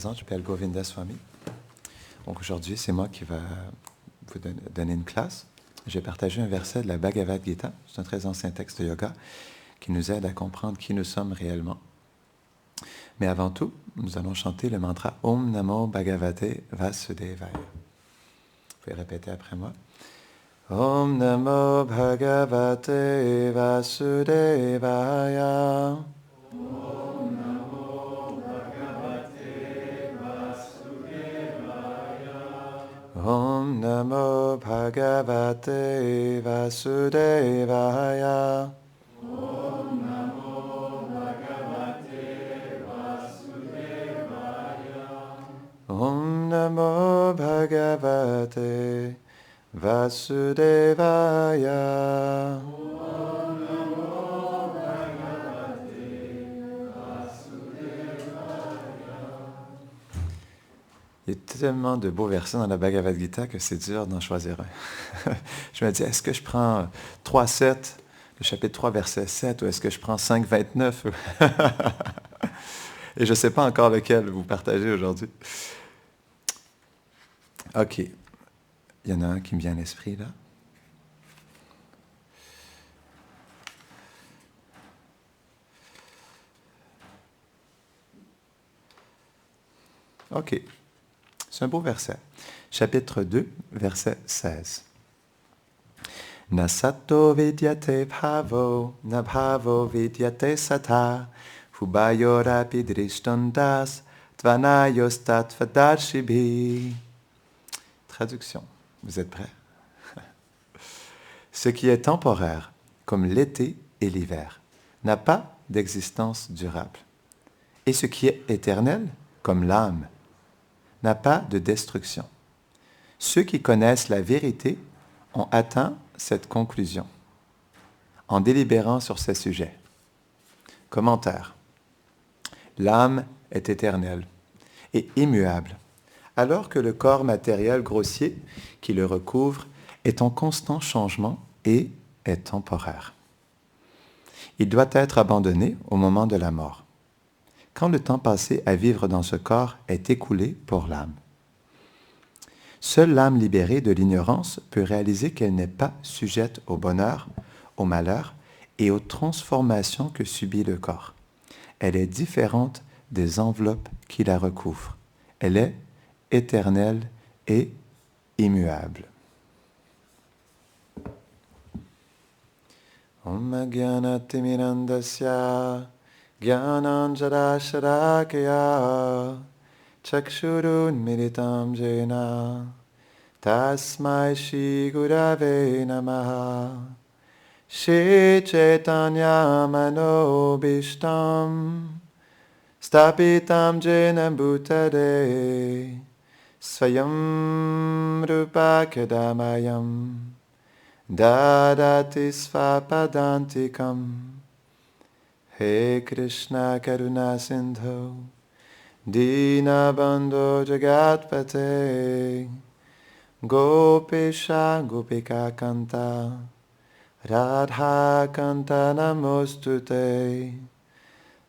Je m'appelle Govinda Swami. Donc aujourd'hui, c'est moi qui va vous donner une classe. J'ai partagé un verset de la Bhagavad Gita, c'est un très ancien texte de yoga, qui nous aide à comprendre qui nous sommes réellement. Mais avant tout, nous allons chanter le mantra Om Namo Bhagavate Vasudevaya. Vous pouvez répéter après moi. Om Namo Bhagavate Vasudevaya. Om Namo Bhagavate Vasudevaya. Om Namo Bhagavate Vasudevaya. Om Namo Bhagavate Vasudevaya. Om Namo Bhagavate Vasudevaya. Il y a tellement de beaux versets dans la Bhagavad Gita que c'est dur d'en choisir un. Je me dis, est-ce que je prends 3.7, le chapitre 3, verset 7, ou est-ce que je prends 5.29? Et je ne sais pas encore lequel vous partagez aujourd'hui. OK. Il y en a un qui me vient à l'esprit, là. OK. C'est un beau verset. Chapitre 2, verset 16. Na sato vidyate bhavo, na bhavo vidyate sata, fubayorapi drishtandas, tvanayostat vadarshibhi. Traduction. Vous êtes prêts? Ce qui est temporaire, comme l'été et l'hiver, n'a pas d'existence durable. Et ce qui est éternel, comme l'âme, n'a pas de destruction. Ceux qui connaissent la vérité ont atteint cette conclusion en délibérant sur ces sujets. Commentaire. L'âme est éternelle et immuable, alors que le corps matériel grossier qui le recouvre est en constant changement et est temporaire. Il doit être abandonné au moment de la mort, quand le temps passé à vivre dans ce corps est écoulé pour l'âme. Seule l'âme libérée de l'ignorance peut réaliser qu'elle n'est pas sujette au bonheur, au malheur et aux transformations que subit le corps. Elle est différente des enveloppes qui la recouvrent. Elle est éternelle et immuable. Om Gyanati Mirandasya Gyananjara Sharakaya Chakshurun Militam Jena Tasmai Shri Gurave Namaha Shri Chaitanya Manobishtam Stapitam Jena Bhutade Swayam Rupa Kadamayam Dadati Svapadantikam He Krishna Karuna Sindho Dinabandho Jagatpate Gopesha Gopika Kanta Radha Kanta Namostute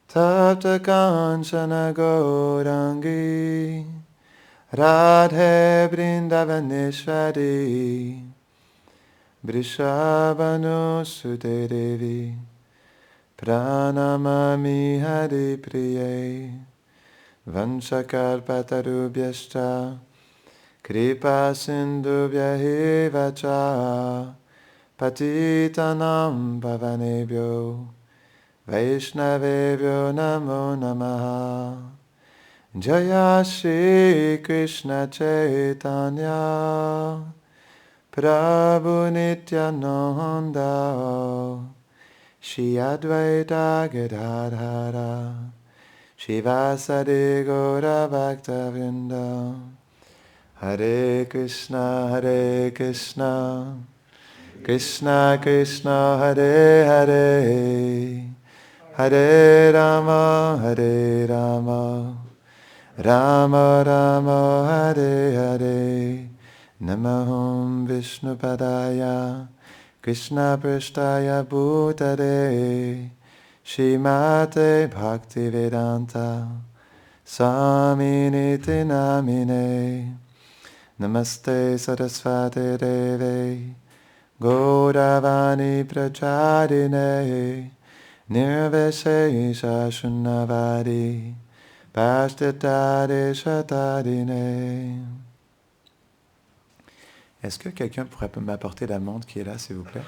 Tapta Kanchana Gaurangi Radhe Vrindavaneshwari Vrishabhanu Sute Devi Pranamami Hari Priye Vanchakalpatarubhyashta Kripa Sindhubhya Cha Patitanam Pavanebhyo Vaishnavebhyo Namo Namaha Jaya Shri Krishna Chaitanya Prabhu Nityananda Shri Advaita Gadadhara Shivasade Gaura Bhaktavinda Hare Krishna Krishna Krishna Hare Hare Hare Rama Rama Rama Hare Hare Namaham Vishnupadaya Krishna Prishtaya Bhutare Shrimate Bhaktivedanta Swaminiti namine. Namaste Sarasvati Deve. Gauravani Prachadine. Nirveshesha Shunnavadi. Pashtadare Shatadine. Est-ce que quelqu'un pourrait m'apporter la montre qui est là, s'il vous plaît?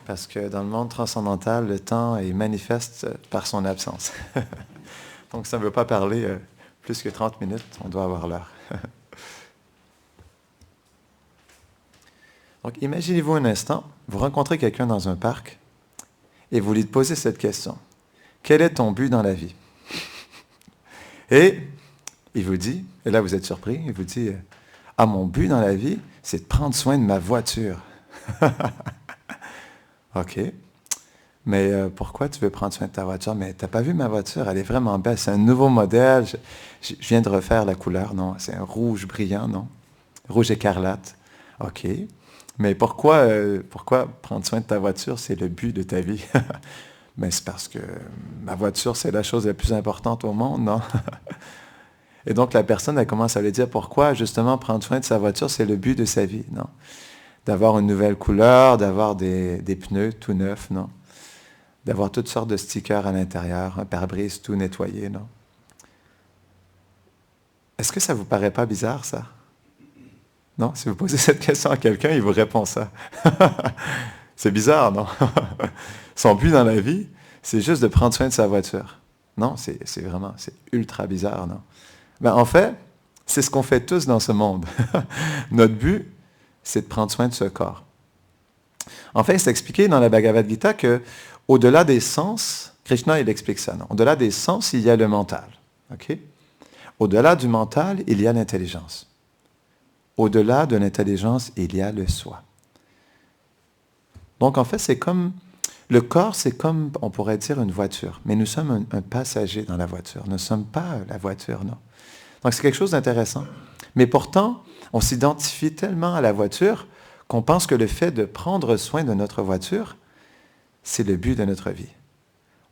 Parce que dans le monde transcendantal, le temps est manifeste par son absence. Donc, ça ne veut pas parler plus que 30 minutes, on doit avoir l'heure. Donc, imaginez-vous un instant, vous rencontrez quelqu'un dans un parc et vous lui posez cette question. Quel est ton but dans la vie? Et il vous dit, et là vous êtes surpris, il vous dit, ah, mon but dans la vie, c'est de prendre soin de ma voiture. OK. Mais pourquoi tu veux prendre soin de ta voiture? Mais tu n'as pas vu ma voiture, elle est vraiment belle. C'est un nouveau modèle. Je viens de refaire la couleur. Non, c'est un rouge brillant, non? Rouge écarlate. OK. Mais pourquoi prendre soin de ta voiture, c'est le but de ta vie? Mais c'est parce que ma voiture, c'est la chose la plus importante au monde, non? Et donc la personne, elle commence à lui dire pourquoi justement prendre soin de sa voiture, c'est le but de sa vie, non? D'avoir une nouvelle couleur, d'avoir des pneus tout neufs, non? D'avoir toutes sortes de stickers à l'intérieur, un pare-brise tout nettoyé, non? Est-ce que ça ne vous paraît pas bizarre, ça? Non? Si vous posez cette question à quelqu'un, il vous répond ça. C'est bizarre, non? Son but dans la vie, c'est juste de prendre soin de sa voiture. Non, c'est ultra bizarre, non? Ben, en fait, c'est ce qu'on fait tous dans ce monde. Notre but, c'est de prendre soin de ce corps. En fait, c'est expliqué dans la Bhagavad Gita que au-delà des sens, Krishna, il explique ça, non? Au-delà des sens, il y a le mental. OK? Au-delà du mental, il y a l'intelligence. Au-delà de l'intelligence, il y a le soi. Donc, en fait, c'est comme... Le corps, c'est comme, on pourrait dire, une voiture. Mais nous sommes un passager dans la voiture. Nous ne sommes pas la voiture, non. Donc, c'est quelque chose d'intéressant. Mais pourtant, on s'identifie tellement à la voiture qu'on pense que le fait de prendre soin de notre voiture, c'est le but de notre vie.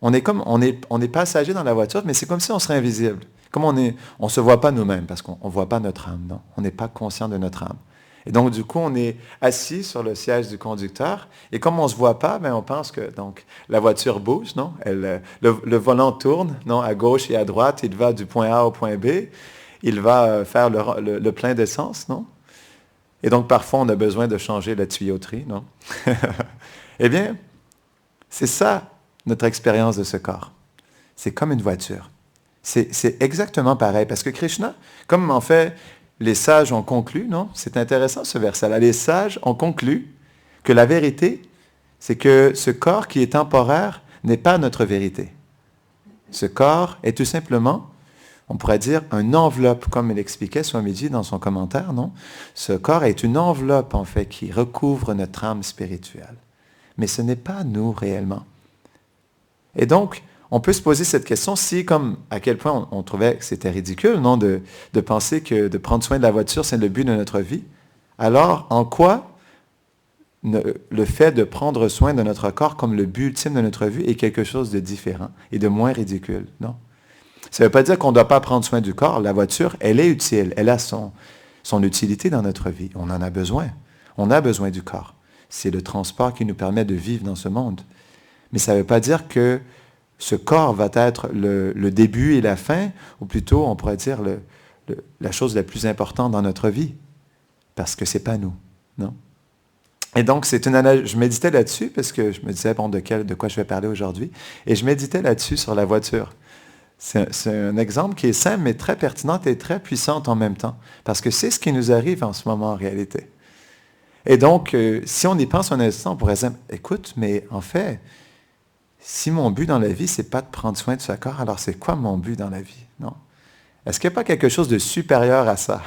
On est passager dans la voiture, mais c'est comme si on serait invisible. Comme on ne se voit pas nous-mêmes, parce qu'on ne voit pas notre âme, non. On n'est pas conscient de notre âme. Et donc, du coup, on est assis sur le siège du conducteur, et comme on ne se voit pas, ben, on pense que donc, la voiture bouge, non? Le volant tourne, non? À gauche et à droite, il va du point A au point B, il va faire le plein d'essence, non? Et donc, parfois, on a besoin de changer la tuyauterie, non? Eh bien, c'est ça, notre expérience de ce corps. C'est comme une voiture. C'est exactement pareil, parce que Krishna, comme en fait, les sages ont conclu, non? C'est intéressant ce verset-là. Les sages ont conclu que la vérité, c'est que ce corps qui est temporaire n'est pas notre vérité. Ce corps est tout simplement, on pourrait dire, une enveloppe, comme l'expliquait Swamiji dans son commentaire, non? Ce corps est une enveloppe, en fait, qui recouvre notre âme spirituelle. Mais ce n'est pas nous réellement. Et donc, on peut se poser cette question si, comme à quel point on trouvait que c'était ridicule, non, de penser que de prendre soin de la voiture, c'est le but de notre vie. Alors, en quoi le fait de prendre soin de notre corps comme le but ultime de notre vie est quelque chose de différent et de moins ridicule, non? Ça ne veut pas dire qu'on ne doit pas prendre soin du corps. La voiture, elle est utile. Elle a son utilité dans notre vie. On en a besoin. On a besoin du corps. C'est le transport qui nous permet de vivre dans ce monde. Mais ça ne veut pas dire que ce corps va être le début et la fin, ou plutôt, on pourrait dire, la chose la plus importante dans notre vie. Parce que ce n'est pas nous, non? Et donc, je méditais là-dessus, parce que je me disais, bon, de quoi je vais parler aujourd'hui, et je méditais là-dessus sur la voiture. C'est un exemple qui est simple, mais très pertinent et très puissant en même temps, parce que c'est ce qui nous arrive en ce moment en réalité. Et donc, si on y pense un instant, on pourrait dire, écoute, mais en fait, si mon but dans la vie, c'est pas de prendre soin de ce corps, alors c'est quoi mon but dans la vie? Non? Est-ce qu'il n'y a pas quelque chose de supérieur à ça?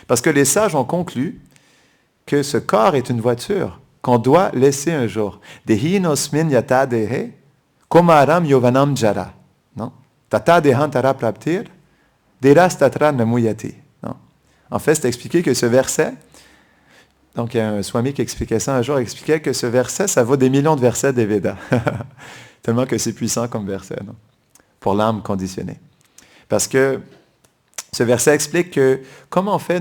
Parce que les sages ont conclu que ce corps est une voiture qu'on doit laisser un jour. Dehinosmin yata dehe, komaram yovanam jara. Non? Tata dehantara praptir, deras tatra namuyati. Non? En fait, c'est expliqué que ce verset, donc il y a un Swami qui expliquait ça un jour, il expliquait que ce verset, ça vaut des millions de versets des Védas. Tellement que c'est puissant comme verset, non? Pour l'âme conditionnée. Parce que ce verset explique que comment en fait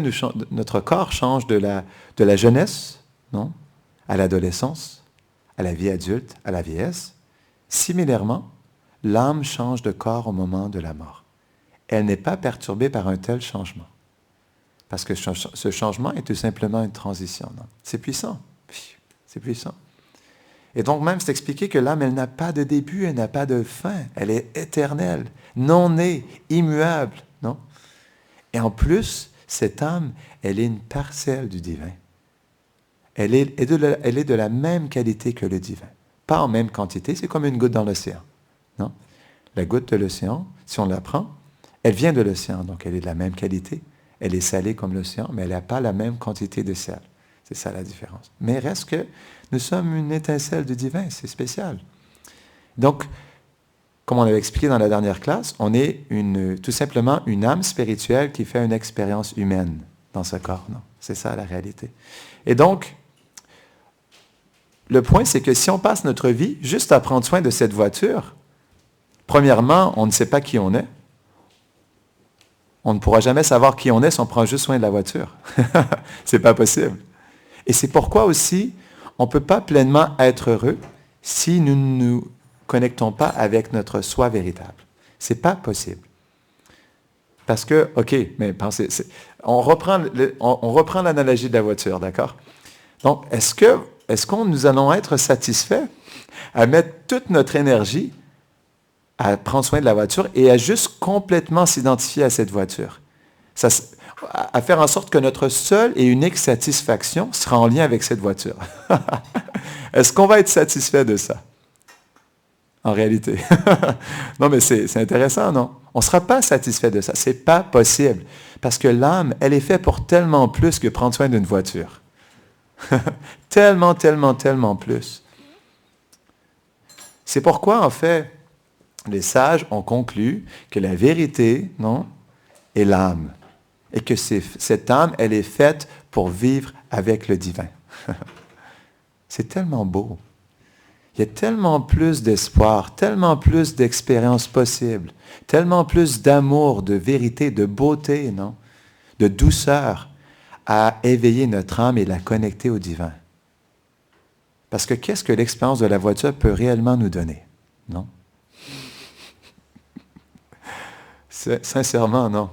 notre corps change de la jeunesse, non, à l'adolescence, à la vie adulte, à la vieillesse. Similairement, l'âme change de corps au moment de la mort. Elle n'est pas perturbée par un tel changement. Parce que ce changement est tout simplement une transition. Non? C'est puissant. C'est puissant. Et donc même, c'est expliqué que l'âme, elle n'a pas de début, elle n'a pas de fin. Elle est éternelle, non née, immuable. Non? Et en plus, cette âme, elle est une parcelle du divin. Elle est de la même qualité que le divin. Pas en même quantité, c'est comme une goutte dans l'océan. Non? La goutte de l'océan, si on la prend, elle vient de l'océan, donc elle est de la même qualité. Elle est salée comme l'océan, mais elle n'a pas la même quantité de sel. C'est ça la différence. Mais reste que nous sommes une étincelle du divin, c'est spécial. Donc, comme on l'avait expliqué dans la dernière classe, on est tout simplement une âme spirituelle qui fait une expérience humaine dans ce corps. Non? C'est ça la réalité. Et donc, le point, c'est que si on passe notre vie juste à prendre soin de cette voiture, premièrement, on ne sait pas qui on est. On ne pourra jamais savoir qui on est si on prend juste soin de la voiture. C'est pas possible. Et c'est pourquoi aussi, on ne peut pas pleinement être heureux si nous ne nous connectons pas avec notre soi véritable. C'est pas possible. Parce que, OK, mais pensez, on reprend l'analogie de la voiture, d'accord? Donc, est-ce qu'on nous allons être satisfaits à mettre toute notre énergie à prendre soin de la voiture et à juste complètement s'identifier à cette voiture? À faire en sorte que notre seule et unique satisfaction sera en lien avec cette voiture. Est-ce qu'on va être satisfait de ça? En réalité. Non, mais c'est intéressant, non? On ne sera pas satisfait de ça. Ce n'est pas possible. Parce que l'âme, elle est faite pour tellement plus que prendre soin d'une voiture. Tellement, tellement, tellement plus. C'est pourquoi, en fait, les sages ont conclu que la vérité, non, est l'âme. Et que cette âme, elle est faite pour vivre avec le divin. C'est tellement beau. Il y a tellement plus d'espoir, tellement plus d'expériences possibles, tellement plus d'amour, de vérité, de beauté, non? De douceur à éveiller notre âme et la connecter au divin. Parce que qu'est-ce que l'expérience de la voiture peut réellement nous donner? Non? Sincèrement, non.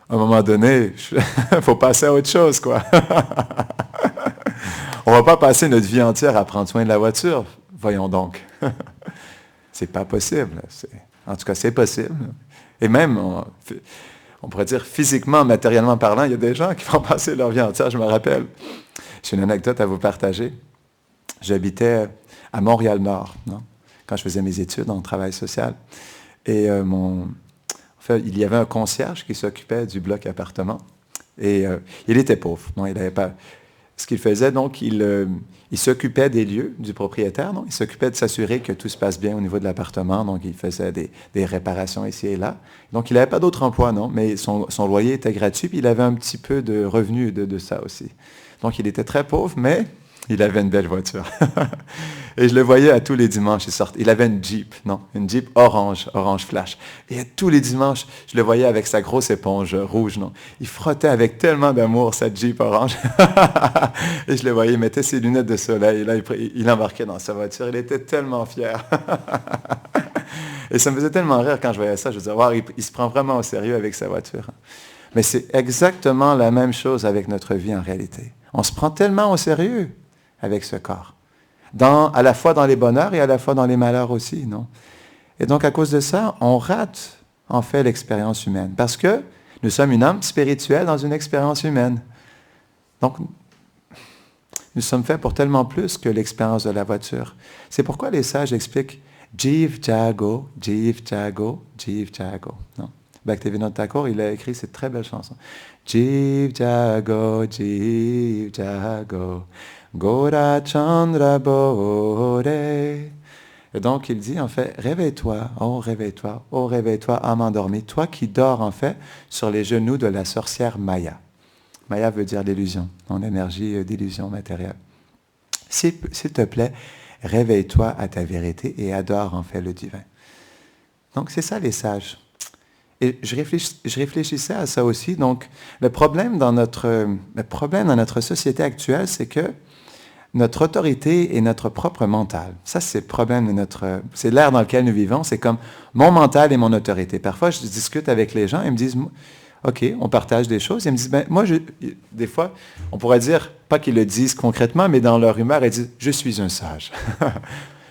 À un moment donné, il faut passer à autre chose, quoi. On ne va pas passer notre vie entière à prendre soin de la voiture. Voyons donc. C'est pas possible. En tout cas, c'est possible. Et même, on pourrait dire physiquement, matériellement parlant, il y a des gens qui vont passer leur vie entière. Je me rappelle, j'ai une anecdote à vous partager. J'habitais à Montréal-Nord, non? Quand je faisais mes études en travail social. Et il y avait un concierge qui s'occupait du bloc appartement. Et il était pauvre. Non, il n'avait pas... Ce qu'il faisait, donc, il s'occupait des lieux du propriétaire, non? Il s'occupait de s'assurer que tout se passe bien au niveau de l'appartement, donc il faisait des réparations ici et là. Donc, il n'avait pas d'autre emploi, non? Mais son loyer était gratuit, puis il avait un petit peu de revenus de ça aussi. Donc, il était très pauvre, mais il avait une belle voiture. Et je le voyais à tous les dimanches. Il avait une Jeep, non? Une Jeep orange flash. Et à tous les dimanches, je le voyais avec sa grosse éponge rouge, non? Il frottait avec tellement d'amour cette Jeep orange. Et je le voyais, il mettait ses lunettes de soleil. Et là, il embarquait dans sa voiture. Il était tellement fier. Et ça me faisait tellement rire quand je voyais ça. Je me disais, wow, il se prend vraiment au sérieux avec sa voiture. Mais c'est exactement la même chose avec notre vie en réalité. On se prend tellement au sérieux avec ce corps. À la fois dans les bonheurs et à la fois dans les malheurs aussi, non? Et donc, à cause de ça, on rate, en fait, l'expérience humaine. Parce que nous sommes une âme spirituelle dans une expérience humaine. Donc, nous sommes faits pour tellement plus que l'expérience de la voiture. C'est pourquoi les sages expliquent « Jiv Jago, Jiv Jago, Jiv Jago ». Bhaktivinoda Thakur, il a écrit cette très belle chanson. « Jiv Jago, Jiv Jago ». Gora Chandra Bore. Et donc, il dit, en fait, réveille-toi, oh réveille-toi, âme endormie, toi qui dors, en fait, sur les genoux de la sorcière Maya. Maya veut dire l'illusion, l'énergie d'illusion matérielle. S'il te plaît, réveille-toi à ta vérité et adore, en fait, le divin. Donc, c'est ça les sages. Et je réfléchissais à ça aussi. Donc, le problème dans notre société actuelle, c'est que notre autorité est notre propre mental. Ça, c'est le problème c'est l'ère dans laquelle nous vivons. C'est comme mon mental et mon autorité. Parfois, je discute avec les gens, ils me disent, OK, on partage des choses. Ils me disent, ben, moi, des fois, on pourrait dire, pas qu'ils le disent concrètement, mais dans leur humeur, ils disent, je suis un sage.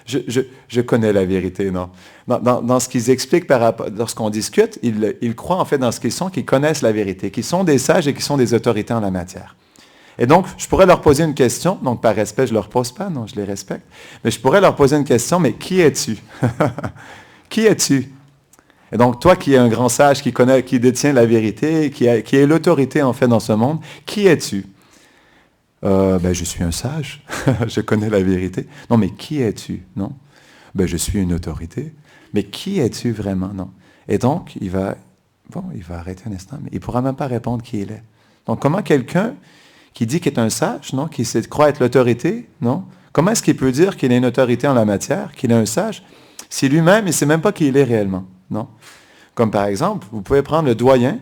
Je connais la vérité, non. Dans ce qu'ils expliquent lorsqu'on discute, ils croient en fait dans ce qu'ils sont, qu'ils connaissent la vérité, qu'ils sont des sages et qu'ils sont des autorités en la matière. Et donc, je pourrais leur poser une question, donc par respect, je ne leur pose pas, non, je les respecte, mais je pourrais leur poser une question, mais qui es-tu? Qui es-tu? Et donc, toi qui es un grand sage, qui détient la vérité, qui est l'autorité en fait dans ce monde, qui es-tu? Ben, je suis un sage, je connais la vérité. Non, mais qui es-tu? Non? Ben, je suis une autorité. Mais qui es-tu vraiment? Non. Et donc, il va arrêter un instant, mais il ne pourra même pas répondre qui il est. Donc, comment quelqu'un qui dit qu'il est un sage, non, qui croit être l'autorité, non? Comment est-ce qu'il peut dire qu'il est une autorité en la matière, qu'il est un sage, si lui-même, il ne sait même pas qui il est réellement, non? Comme par exemple, vous pouvez prendre le doyen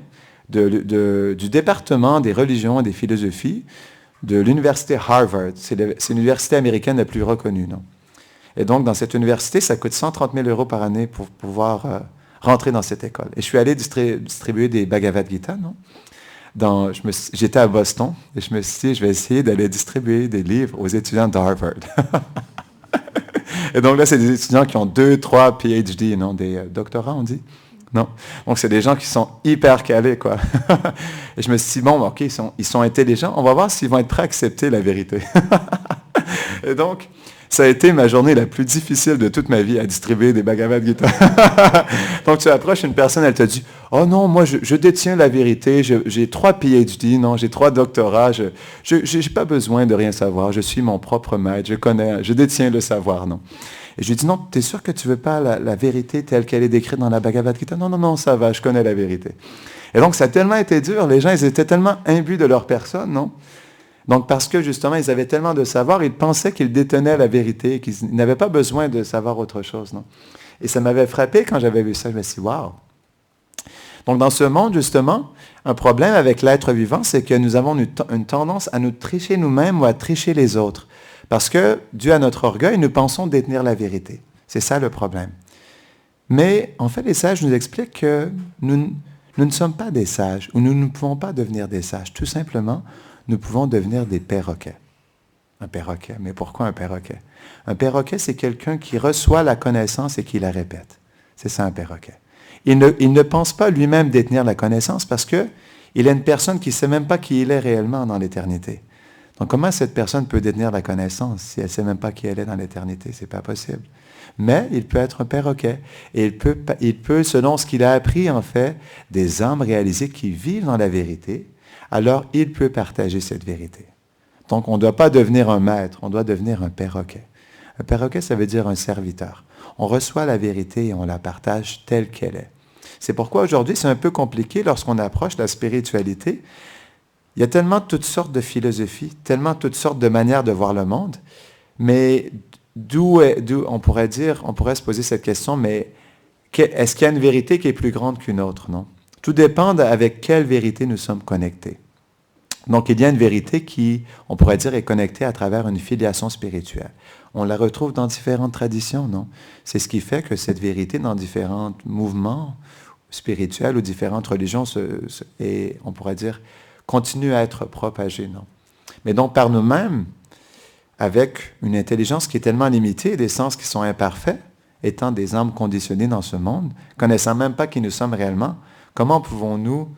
du département des religions et des philosophies de l'université Harvard. C'est l'université américaine la plus reconnue, non? Et donc, dans cette université, ça coûte 130 000 € par année pour pouvoir rentrer dans cette école. Et je suis allé distribuer des Bhagavad Gita, non? J'étais à Boston et je me suis dit, je vais essayer d'aller distribuer des livres aux étudiants d'Harvard. Et donc là, c'est des étudiants qui ont 2, 3 PhD, non, des doctorats, on dit? Non. Donc, c'est des gens qui sont hyper calés, quoi. Et je me suis dit, bon, OK, ils sont intelligents. On va voir s'ils vont être prêts à accepter la vérité. Et donc, ça a été ma journée la plus difficile de toute ma vie à distribuer des Bhagavad Gita. Donc, tu approches une personne, elle te dit, oh non, moi, je détiens la vérité, j'ai 3 PhD, non, j'ai 3 doctorats, je n'ai pas besoin de rien savoir, je suis mon propre maître, je détiens le savoir, non. Et je lui dis, non, tu es sûr que tu ne veux pas la vérité telle qu'elle est décrite dans la Bhagavad Gita? Non, non, non, ça va, je connais la vérité. Et donc, ça a tellement été dur, les gens, ils étaient tellement imbus de leur personne, non? Donc, parce que justement, ils avaient tellement de savoir, ils pensaient qu'ils détenaient la vérité, qu'ils n'avaient pas besoin de savoir autre chose, non? Et ça m'avait frappé quand j'avais vu ça, je me suis dit, waouh! Donc, dans ce monde, justement, un problème avec l'être vivant, c'est que nous avons une tendance à nous tricher nous-mêmes ou à tricher les autres. Parce que, dû à notre orgueil, nous pensons détenir la vérité. C'est ça le problème. Mais, en fait, les sages nous expliquent que nous ne sommes pas des sages, ou nous ne pouvons pas devenir des sages. Tout simplement, nous pouvons devenir des perroquets. Un perroquet. Mais pourquoi un perroquet? Un perroquet, c'est quelqu'un qui reçoit la connaissance et qui la répète. C'est ça un perroquet. Il ne pense pas lui-même détenir la connaissance parce qu'il est une personne qui ne sait même pas qui il est réellement dans l'éternité. Donc, comment cette personne peut détenir la connaissance si elle ne sait même pas qui elle est dans l'éternité? Ce n'est pas possible. Mais il peut être un perroquet. Et il peut, selon ce qu'il a appris, en fait, des âmes réalisées qui vivent dans la vérité, alors il peut partager cette vérité. Donc, on ne doit pas devenir un maître, on doit devenir un perroquet. Un perroquet, ça veut dire un serviteur. On reçoit la vérité et on la partage telle qu'elle est. C'est pourquoi aujourd'hui, c'est un peu compliqué lorsqu'on approche la spiritualité. Il y a tellement toutes sortes de philosophies, tellement toutes sortes de manières de voir le monde, mais d'où on pourrait se poser cette question, mais est-ce qu'il y a une vérité qui est plus grande qu'une autre, non? Tout dépend avec quelle vérité nous sommes connectés. Donc, il y a une vérité qui, on pourrait dire, est connectée à travers une filiation spirituelle. On la retrouve dans différentes traditions, non? C'est ce qui fait que cette vérité, dans différents mouvements spirituels ou différentes religions, on pourrait dire, continue à être propagée, non? Mais donc, par nous-mêmes, avec une intelligence qui est tellement limitée, des sens qui sont imparfaits, étant des âmes conditionnées dans ce monde, connaissant même pas qui nous sommes réellement, comment pouvons-nous,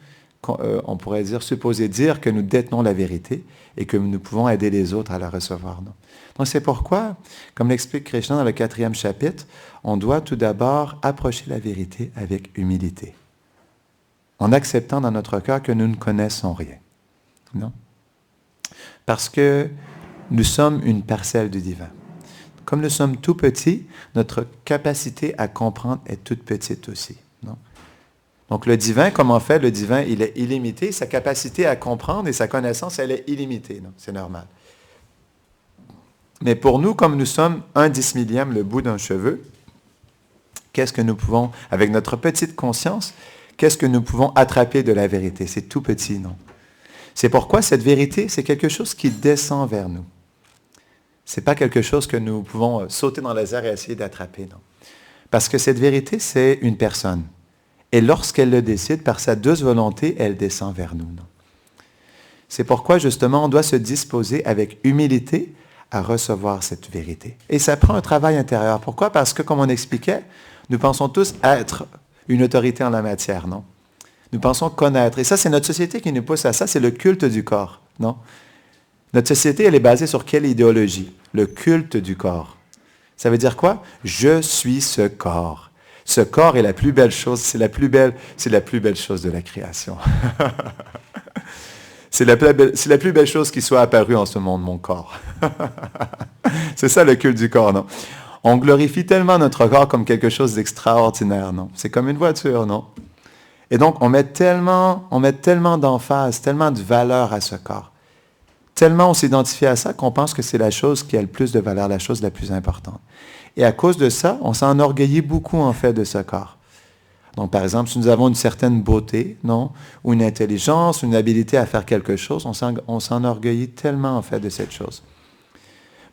on pourrait supposer dire que nous détenons la vérité et que nous pouvons aider les autres à la recevoir, non? Donc c'est pourquoi, comme l'explique Krishna dans le 4e chapitre, on doit tout d'abord approcher la vérité avec humilité, en acceptant dans notre cœur que nous ne connaissons rien. Non? Parce que nous sommes une parcelle du divin. Comme nous sommes tout petits, notre capacité à comprendre est toute petite aussi. Non? Donc le divin, comment fait? Le divin, il est illimité. Sa capacité à comprendre et sa connaissance, elle est illimitée. Non? C'est normal. Mais pour nous, comme nous sommes 1/10 millième le bout d'un cheveu, qu'est-ce que nous pouvons, avec notre petite conscience, qu'est-ce que nous pouvons attraper de la vérité? C'est tout petit, non? C'est pourquoi cette vérité, c'est quelque chose qui descend vers nous. Ce n'est pas quelque chose que nous pouvons sauter dans les airs et essayer d'attraper, non? Parce que cette vérité, c'est une personne. Et lorsqu'elle le décide, par sa douce volonté, elle descend vers nous, non? C'est pourquoi, justement, on doit se disposer avec humilité à recevoir cette vérité. Et ça prend un travail intérieur. Pourquoi? Parce que, comme on expliquait, nous pensons tous être une autorité en la matière, non? Nous pensons connaître. Et ça, c'est notre société qui nous pousse à ça, c'est le culte du corps, non? Notre société, elle est basée sur quelle idéologie? Le culte du corps. Ça veut dire quoi? Je suis ce corps. Ce corps est la plus belle chose, c'est la plus belle chose de la création. C'est la plus belle chose qui soit apparue en ce monde, mon corps. C'est ça le culte du corps, non? On glorifie tellement notre corps comme quelque chose d'extraordinaire, non? C'est comme une voiture, non? Et donc, on met tellement d'emphase, tellement de valeur à ce corps. Tellement on s'identifie à ça qu'on pense que c'est la chose qui a le plus de valeur, la chose la plus importante. Et à cause de ça, on s'enorgueillit beaucoup en fait de ce corps. Donc par exemple, si nous avons une certaine beauté, non, ou une intelligence, une habilité à faire quelque chose, on s'enorgueillit tellement en fait de cette chose.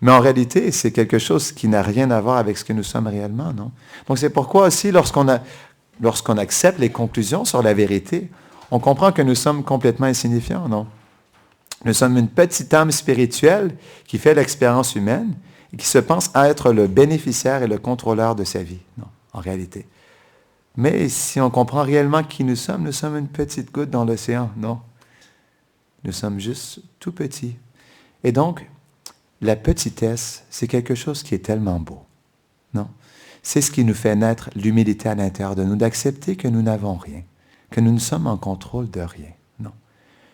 Mais en réalité, c'est quelque chose qui n'a rien à voir avec ce que nous sommes réellement, non? Donc c'est pourquoi aussi, lorsqu'on accepte les conclusions sur la vérité, on comprend que nous sommes complètement insignifiants, non? Nous sommes une petite âme spirituelle qui fait l'expérience humaine et qui se pense être le bénéficiaire et le contrôleur de sa vie. Non, en réalité. Mais si on comprend réellement qui nous sommes une petite goutte dans l'océan. Non. Nous sommes juste tout petits. Et donc, la petitesse, c'est quelque chose qui est tellement beau. Non. C'est ce qui nous fait naître l'humilité à l'intérieur de nous, d'accepter que nous n'avons rien, que nous ne sommes en contrôle de rien. Non.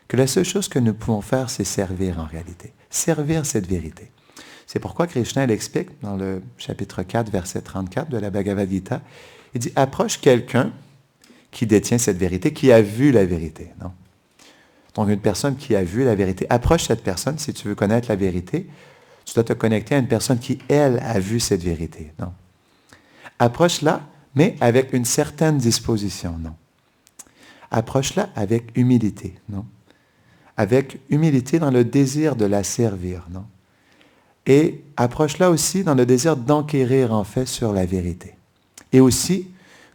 Que la seule chose que nous pouvons faire, c'est servir en réalité. Servir cette vérité. C'est pourquoi Krishna l'explique dans le chapitre 4, verset 34 de la Bhagavad Gita. Il dit, approche quelqu'un qui détient cette vérité, qui a vu la vérité. Non? Donc une personne qui a vu la vérité, approche cette personne si tu veux connaître la vérité. Tu dois te connecter à une personne qui, elle, a vu cette vérité. Non? Approche-la, mais avec une certaine disposition. Non? Approche-la avec humilité. Non? Avec humilité dans le désir de la servir, non? Et approche-la aussi dans le désir d'enquérir, en fait, sur la vérité. Et aussi,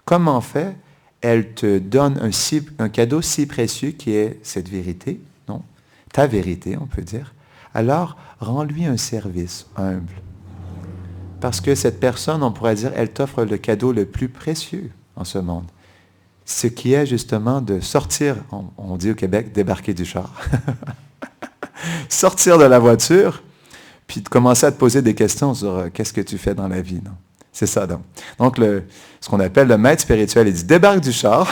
comme en fait, elle te donne un cadeau si précieux qui est cette vérité, non? Ta vérité, on peut dire. Alors, rends-lui un service humble. Parce que cette personne, on pourrait dire, elle t'offre le cadeau le plus précieux en ce monde. Ce qui est justement de sortir, on dit au Québec, débarquer du char. Sortir de la voiture, puis de commencer à te poser des questions sur qu'est-ce que tu fais dans la vie. Non? C'est ça, donc. Donc, ce qu'on appelle le maître spirituel, il dit, débarque du char,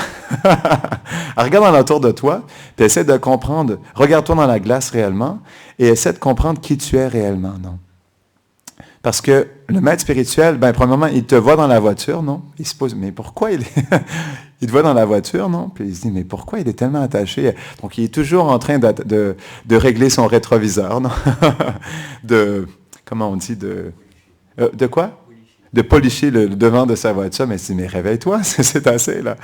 regarde autour de toi, puis essaie de comprendre, regarde-toi dans la glace réellement, et essaie de comprendre qui tu es réellement, non? Parce que le maître spirituel, premièrement, il te voit dans la voiture, non? Il se pose, mais pourquoi il te voit dans la voiture, non? Puis il se dit, mais pourquoi il est tellement attaché? Donc, il est toujours en train de régler son rétroviseur, non? Comment on dit? De quoi? De policher le devant de sa voiture. Mais il se dit, mais réveille-toi, c'est assez, là.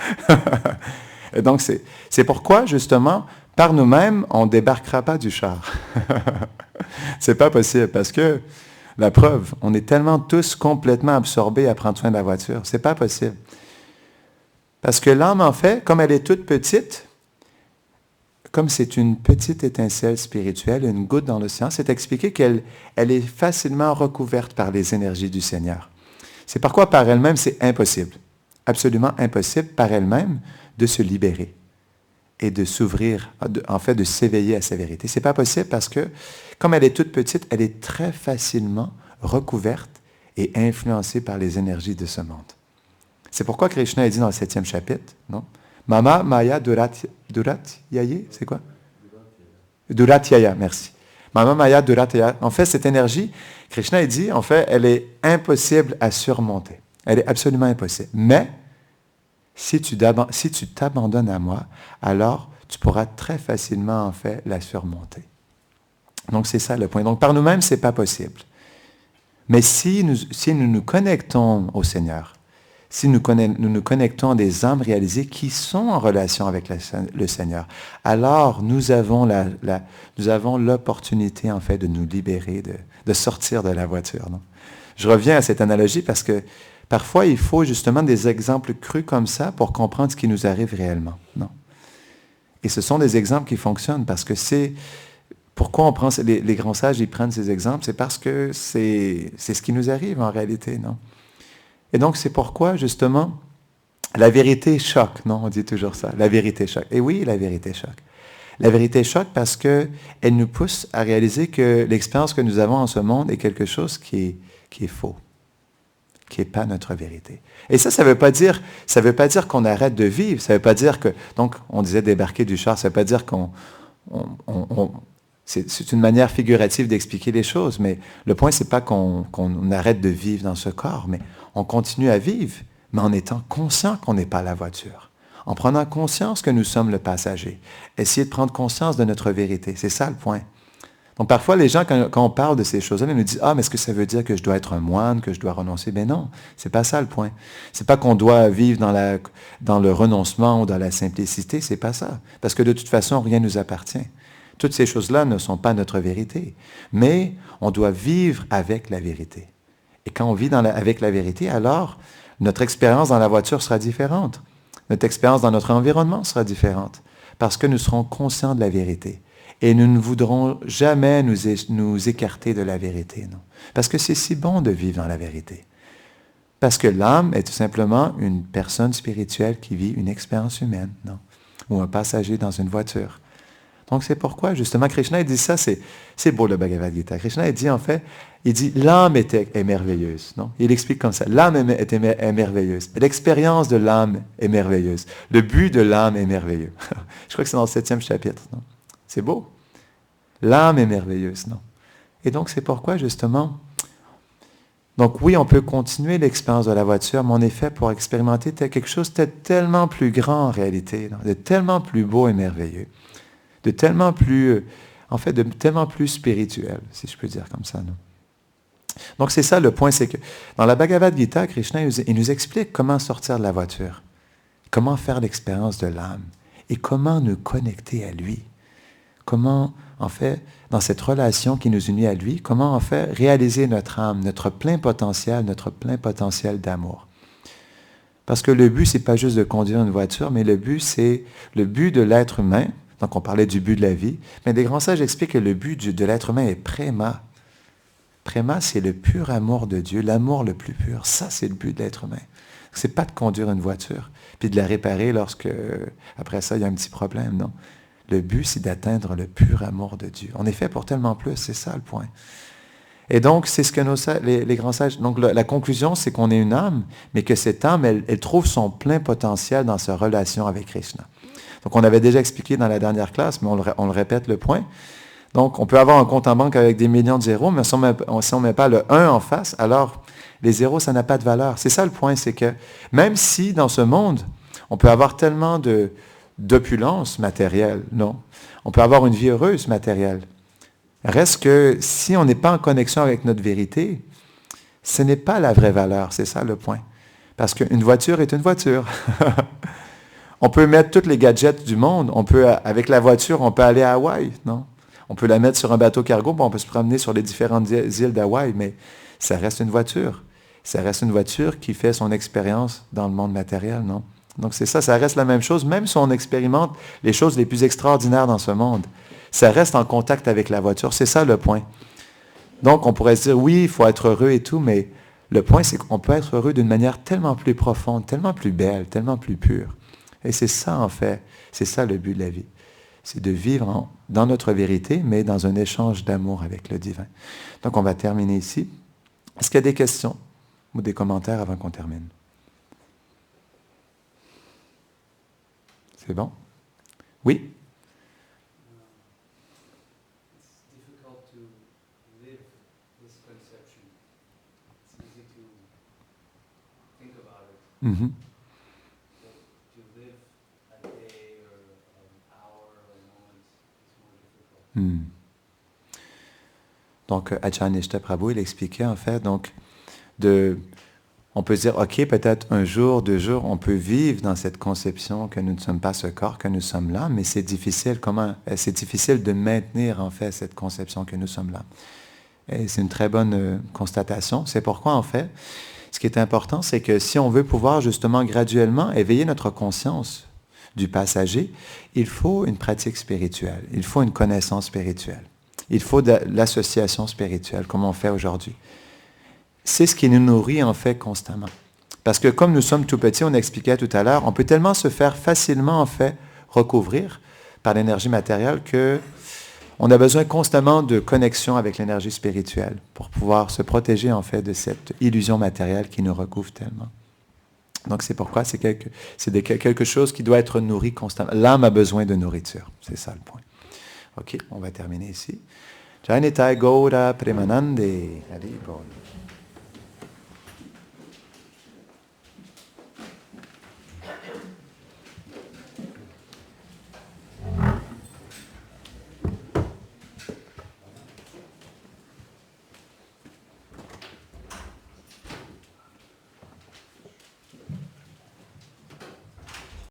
Et donc, c'est pourquoi, justement, par nous-mêmes, on ne débarquera pas du char. C'est pas possible, parce que la preuve, on est tellement tous complètement absorbés à prendre soin de la voiture. C'est pas possible. Parce que l'âme, en fait, comme elle est toute petite, comme c'est une petite étincelle spirituelle, une goutte dans l'océan, c'est expliqué qu'elle est facilement recouverte par les énergies du Seigneur. C'est pourquoi par elle-même, c'est impossible, absolument impossible par elle-même de se libérer et de s'ouvrir, en fait de s'éveiller à sa vérité. C'est pas possible parce que, comme elle est toute petite, elle est très facilement recouverte et influencée par les énergies de ce monde. C'est pourquoi Krishna a dit dans le 7e chapitre, non? Mama Maya Duratyaye, c'est quoi? Duratyaya, merci. Mama Maya Duratyaya. En fait, cette énergie, Krishna a dit, en fait, elle est impossible à surmonter. Elle est absolument impossible. Mais, si tu t'abandonnes à moi, alors tu pourras très facilement, en fait, la surmonter. Donc, c'est ça le point. Donc, par nous-mêmes, ce n'est pas possible. Mais si nous nous connectons au Seigneur, si nous nous connectons à des âmes réalisées qui sont en relation avec le Seigneur, alors nous avons l'opportunité, en fait, de nous libérer, de sortir de la voiture. Non? Je reviens à cette analogie parce que parfois, il faut justement des exemples crus comme ça pour comprendre ce qui nous arrive réellement. Non? Et ce sont des exemples qui fonctionnent parce que c'est... Pourquoi on prend les grands sages, ils prennent ces exemples? C'est parce que c'est ce qui nous arrive en réalité, non? Et donc, c'est pourquoi, justement, la vérité choque, non? On dit toujours ça. La vérité choque. Et oui, la vérité choque. La vérité choque parce qu'elle nous pousse à réaliser que l'expérience que nous avons en ce monde est quelque chose qui est faux, qui n'est pas notre vérité. Et ça ne veut pas dire qu'on arrête de vivre. Ça ne veut pas dire que... Donc, on disait débarquer du char, ça ne veut pas dire qu'on... C'est une manière figurative d'expliquer les choses, mais le point, c'est pas qu'on arrête de vivre dans ce corps, mais on continue à vivre, mais en étant conscient qu'on n'est pas la voiture. En prenant conscience que nous sommes le passager. Essayer de prendre conscience de notre vérité. C'est ça le point. Donc parfois, les gens, quand on parle de ces choses-là, ils nous disent « Ah, mais est-ce que ça veut dire que je dois être un moine, que je dois renoncer ?» Ben non, c'est pas ça le point. C'est pas qu'on doit vivre dans le renoncement ou dans la simplicité, c'est pas ça. Parce que de toute façon, rien ne nous appartient. Toutes ces choses-là ne sont pas notre vérité. Mais on doit vivre avec la vérité. Et quand on vit avec la vérité, alors notre expérience dans la voiture sera différente. Notre expérience dans notre environnement sera différente. Parce que nous serons conscients de la vérité. Et nous ne voudrons jamais nous écarter de la vérité. Non? Parce que c'est si bon de vivre dans la vérité. Parce que l'âme est tout simplement une personne spirituelle qui vit une expérience humaine. Non? Ou un passager dans une voiture. Donc, c'est pourquoi, justement, Krishna, il dit ça, c'est beau le Bhagavad Gita. Krishna, il dit, en fait, l'âme est merveilleuse. Non? Il explique comme ça, l'âme est merveilleuse. L'expérience de l'âme est merveilleuse. Le but de l'âme est merveilleux. Je crois que c'est dans le 7e chapitre. Non? C'est beau. L'âme est merveilleuse. Non? Et donc, c'est pourquoi, justement, donc oui, on peut continuer l'expérience de la voiture, mais on est fait pour expérimenter quelque chose de tellement plus grand en réalité, non? De tellement plus beau et merveilleux. De tellement plus spirituel, si je peux dire comme ça. Non? Donc c'est ça le point, c'est que dans la Bhagavad Gita, Krishna, il nous explique comment sortir de la voiture, comment faire l'expérience de l'âme, et comment nous connecter à lui. Comment, en fait, dans cette relation qui nous unit à lui, comment, en fait, réaliser notre âme, notre plein potentiel d'amour. Parce que le but, c'est pas juste de conduire une voiture, mais le but de l'être humain. Donc, on parlait du but de la vie. Mais les grands sages expliquent que le but de l'être humain est préma. Préma, c'est le pur amour de Dieu, l'amour le plus pur. Ça, c'est le but de l'être humain. Ce n'est pas de conduire une voiture, puis de la réparer lorsque, après ça, il y a un petit problème, non. Le but, c'est d'atteindre le pur amour de Dieu. On est fait pour tellement plus, c'est ça le point. Et donc, c'est ce que les grands sages... Donc, la conclusion, c'est qu'on est une âme, mais que cette âme, elle trouve son plein potentiel dans sa relation avec Krishna. Donc, on avait déjà expliqué dans la dernière classe, mais on le répète le point. Donc, on peut avoir un compte en banque avec des millions de zéros, mais si on ne met pas le 1 en face, alors les zéros, ça n'a pas de valeur. C'est ça le point, c'est que même si dans ce monde, on peut avoir tellement d'opulence matérielle, non. On peut avoir une vie heureuse matérielle. Reste que si on n'est pas en connexion avec notre vérité, ce n'est pas la vraie valeur, c'est ça le point. Parce qu'une voiture est une voiture. On peut mettre tous les gadgets du monde. Avec la voiture, on peut aller à Hawaï, non? On peut la mettre sur un bateau cargo, on peut se promener sur les différentes îles d'Hawaï, mais ça reste une voiture. Ça reste une voiture qui fait son expérience dans le monde matériel, non? Donc c'est ça, ça reste la même chose, même si on expérimente les choses les plus extraordinaires dans ce monde. Ça reste en contact avec la voiture, c'est ça le point. Donc on pourrait se dire, oui, il faut être heureux et tout, mais le point, c'est qu'on peut être heureux d'une manière tellement plus profonde, tellement plus belle, tellement plus pure. Et c'est ça, en fait, c'est ça le but de la vie. C'est de vivre dans notre vérité, mais dans un échange d'amour avec le divin. Donc, on va terminer ici. Est-ce qu'il y a des questions ou des commentaires avant qu'on termine? C'est bon? Oui? It's difficult to live this conception. It's easy to think about it. Mm-hmm. Donc, Acharya Nishta Prabhu, il expliquait en fait, donc, on peut dire, OK, peut-être un jour, 2 jours, on peut vivre dans cette conception que nous ne sommes pas ce corps, que nous sommes là, mais c'est difficile. C'est difficile de maintenir, en fait, cette conception que nous sommes là. Et c'est une très bonne constatation. C'est pourquoi, en fait, ce qui est important, c'est que si on veut pouvoir, justement, graduellement éveiller notre conscience du passager, il faut une pratique spirituelle, il faut une connaissance spirituelle, il faut de l'association spirituelle, comme on fait aujourd'hui. C'est ce qui nous nourrit, en fait, constamment. Parce que comme nous sommes tout petits, on expliquait tout à l'heure, on peut tellement se faire facilement, en fait, recouvrir par l'énergie matérielle que on a besoin constamment de connexion avec l'énergie spirituelle pour pouvoir se protéger, en fait, de cette illusion matérielle qui nous recouvre tellement. Donc, c'est pourquoi c'est quelque chose qui doit être nourri constamment. L'âme a besoin de nourriture. C'est ça le point. OK, on va terminer ici. Jai Nitai Gaura Premanande. Allez, bon.